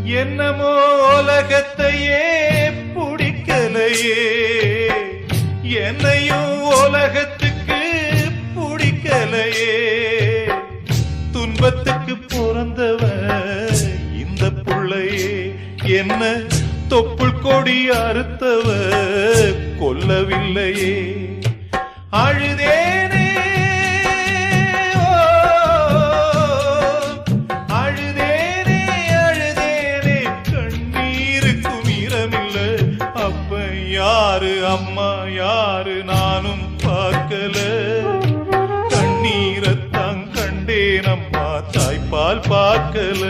என்னமோ உலகத்தையே பிடிக்கலையே, என்னையும் உலகத்துக்கு பிடிக்கலையே. துன்பத்துக்கு பிறந்தவன் இந்த புள்ளையே, என்ன தொப்புள் கொடி அறுத்தவ கொல்லவில்லையே. அழுதேனே அழுதேனே அழுதேனே, கண்ணீருக்கும் ஈரமில்ல. அப்ப யாரு அம்மா யாரு நானும் பார்க்கல. கண்ணீரத்தான் கண்டேன் அம்மா, தாய்ப்பால் பார்க்கல.